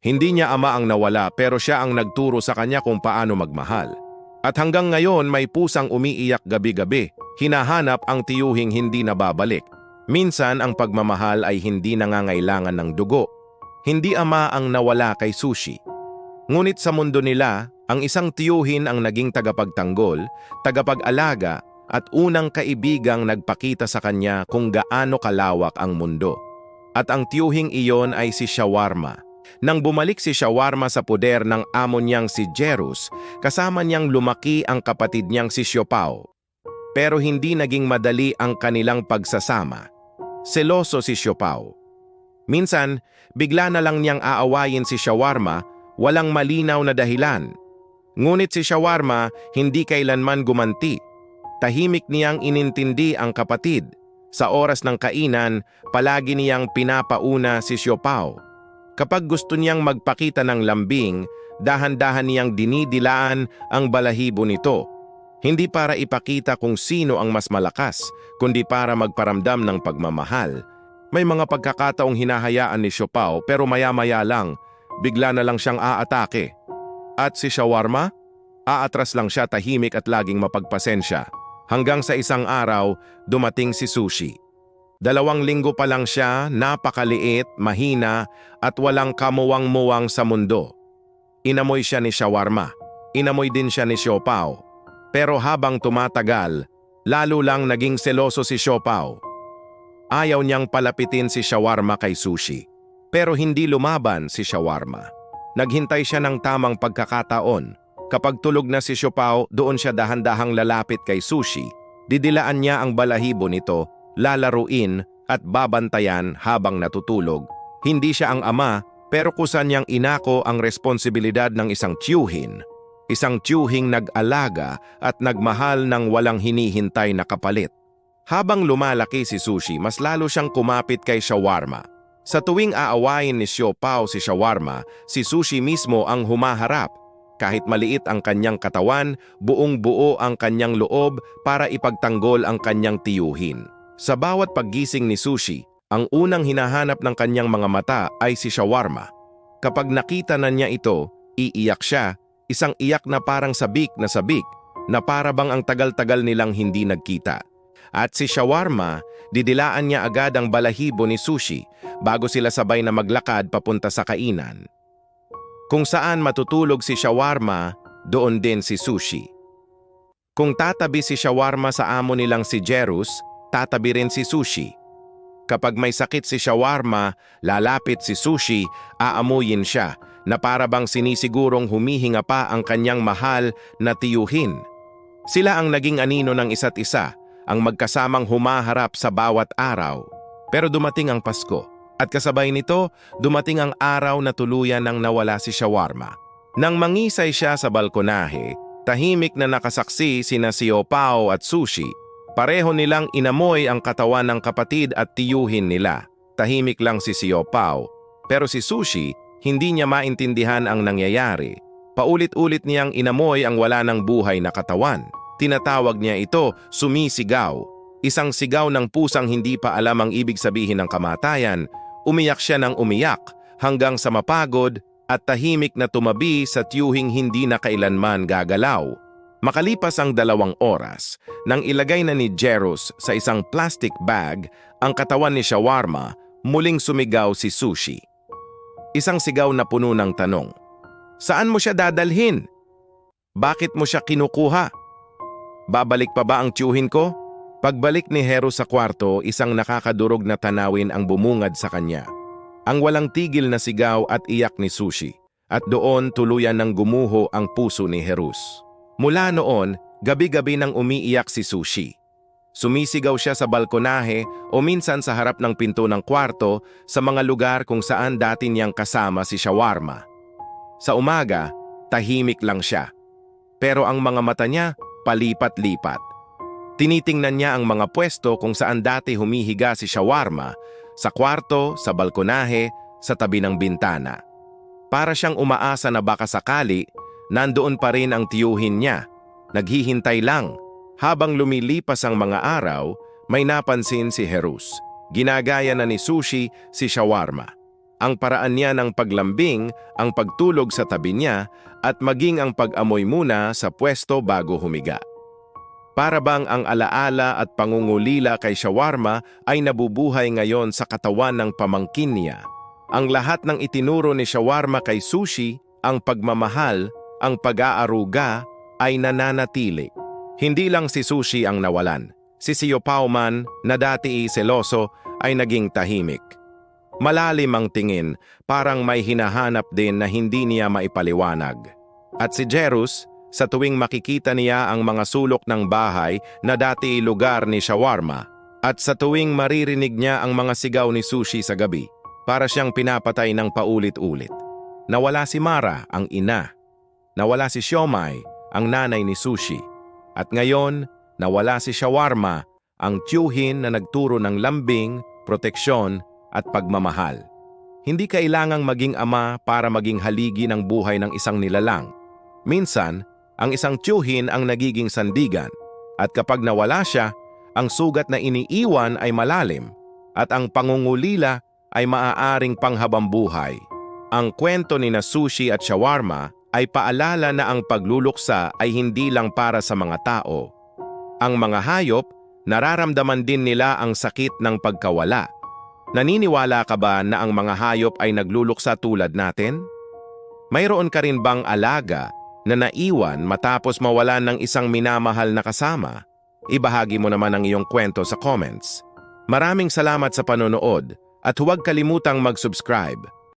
Hindi niya ama ang nawala pero siya ang nagturo sa kanya kung paano magmahal. At hanggang ngayon may pusang umiiyak gabi-gabi, hinahanap ang tiyuhing hindi nababalik. Minsan ang pagmamahal ay hindi nangangailangan ng dugo. Hindi ama ang nawala kay Sushi. Ngunit sa mundo nila, ang isang tiyuhin ang naging tagapagtanggol, tagapag-alaga at unang kaibigang nagpakita sa kanya kung gaano kalawak ang mundo. At ang tiyuhing iyon ay si Shawarma. Nang bumalik si Shawarma sa poder ng amo niyang si Jerus, kasama niyang lumaki ang kapatid niyang si Siopao. Pero hindi naging madali ang kanilang pagsasama. Seloso si Siopao. Minsan, bigla na lang niyang aawayin si Shawarma, walang malinaw na dahilan. Ngunit si Shawarma hindi kailanman gumanti. Tahimik niyang inintindi ang kapatid. Sa oras ng kainan, palagi niyang pinapauna si Siopao. Kapag gusto niyang magpakita ng lambing, dahan-dahan niyang dinidilaan ang balahibo nito. Hindi para ipakita kung sino ang mas malakas, kundi para magparamdam ng pagmamahal. May mga pagkakataong hinahayaan ni Siopao pero maya-maya lang, bigla na lang siyang aatake. At si Shawarma? Aatras lang siya tahimik at laging mapagpasensya. Hanggang sa isang araw, dumating si Sushi. 2 linggo pa lang siya, napakaliit, mahina, at walang kamuwang-muwang sa mundo. Inamoy siya ni Shawarma. Inamoy din siya ni Siopao. Pero habang tumatagal, lalo lang naging seloso si Siopao. Ayaw niyang palapitin si Shawarma kay Sushi. Pero hindi lumaban si Shawarma. Naghintay siya ng tamang pagkakataon. Kapag tulog na si Siopao, doon siya dahan-dahang lalapit kay Sushi. Didilaan niya ang balahibo nito, lalaruin at babantayan habang natutulog. Hindi siya ang ama, pero kusa niyang inako ang responsibilidad ng isang tiyuhin. Isang tiyuhing nag-alaga at nagmahal ng walang hinihintay na kapalit. Habang lumalaki si Sushi, mas lalo siyang kumapit kay Shawarma. Sa tuwing aawayin ni Siopao si Shawarma, si Sushi mismo ang humaharap. Kahit maliit ang kanyang katawan, buong-buo ang kanyang loob para ipagtanggol ang kanyang tiyuhin. Sa bawat paggising ni Sushi, ang unang hinahanap ng kanyang mga mata ay si Shawarma. Kapag nakita na niya ito, iiyak siya, isang iyak na parang sabik, na para bang ang tagal-tagal nilang hindi nagkita. At si Shawarma, didilaan niya agad ang balahibo ni Sushi bago sila sabay na maglakad papunta sa kainan. Kung saan matutulog si Shawarma, doon din si Sushi. Kung tatabi si Shawarma sa amo nilang si Jerus, tatabi rin si Sushi. Kapag may sakit si Shawarma, lalapit si Sushi, aamuyin siya na para bang sinisigurong humihinga pa ang kanyang mahal na tiyuhin. Sila ang naging anino ng isa't isa, ang magkasamang humaharap sa bawat araw. Pero dumating ang Pasko, at kasabay nito, dumating ang araw na tuluyan nang nawala si Shawarma. Nang mangisay siya sa balkonahe, tahimik na nakasaksi sina Siopao at Sushi. Pareho nilang inamoy ang katawan ng kapatid at tiyuhin nila. Tahimik lang si Siopao. Pero si Sushi, hindi niya maintindihan ang nangyayari. Paulit-ulit niyang inamoy ang wala ng buhay na katawan. Tinatawag niya ito sumisigaw. Isang sigaw ng pusang hindi pa alam ang ibig sabihin ng kamatayan. Umiyak siya ng umiyak hanggang sa mapagod at tahimik na tumabi sa tiyuhing hindi na kailanman gagalaw. Makalipas ang 2 oras, nang ilagay na ni Jerus sa isang plastic bag ang katawan ni Shawarma, muling sumigaw si Sushi. Isang sigaw na puno ng tanong. Saan mo siya dadalhin? Bakit mo siya kinukuha? Babalik pa ba ang tiyuhin ko? Pagbalik ni Jerus sa kwarto, isang nakakadurog na tanawin ang bumungad sa kanya. Ang walang tigil na sigaw at iyak ni Sushi. At doon tuluyan ng gumuho ang puso ni Jerus. Mula noon, gabi-gabi nang umiiyak si Sushi. Sumisigaw siya sa balkonahe o minsan sa harap ng pinto ng kwarto sa mga lugar kung saan dati niyang kasama si Shawarma. Sa umaga, tahimik lang siya. Pero ang mga mata niya, palipat-lipat. Tinitingnan niya ang mga pwesto kung saan dati humihiga si Shawarma, sa kwarto, sa balkonahe, sa tabi ng bintana. Para siyang umaasa na baka sakali, nandoon pa rin ang tiyuhin niya. Naghihintay lang. Habang lumilipas ang mga araw, may napansin si Jerus. Ginagaya na ni Sushi si Shawarma. Ang paraan niya ng paglambing, ang pagtulog sa tabi niya, at maging ang pag-amoy muna sa pwesto bago humiga. Para bang ang alaala at pangungulila kay shawarma ay nabubuhay ngayon sa katawan ng pamangkin niya. Ang lahat ng itinuro ni shawarma kay Sushi, ang pagmamahal, ang pag-aaruga, ay nananatili. Hindi lang si Sushi ang nawalan. Si Siopaw man, na dati seloso, ay naging tahimik. Malalim ang tingin, parang may hinahanap din na hindi niya maipaliwanag. At si Jerus, sa tuwing makikita niya ang mga sulok ng bahay na dati lugar ni shawarma, at sa tuwing maririnig niya ang mga sigaw ni Sushi sa gabi, para siyang pinapatay ng paulit-ulit. Nawala si Mara, ang ina. Nawala si Siomai, ang nanay ni Sushi. At ngayon, nawala si shawarma, ang tiyuhin na nagturo ng lambing, proteksyon, at pagmamahal. Hindi kailangang maging ama para maging haligi ng buhay ng isang nilalang. Minsan, ang isang tiyuhin ang nagiging sandigan, at kapag nawala siya, ang sugat na iniiwan ay malalim, at ang pangungulila ay maaaring panghabambuhay. Ang kwento ni na Sushi at shawarma ay paalala na ang pagluluksa ay hindi lang para sa mga tao. Ang mga hayop, nararamdaman din nila ang sakit ng pagkawala. Naniniwala ka ba na ang mga hayop ay nagluluksa tulad natin? Mayroon ka rin bang alaga na naiwan matapos mawalan ng isang minamahal na kasama? Ibahagi mo naman ang iyong kwento sa comments. Maraming salamat sa panonood at huwag kalimutang mag-subscribe.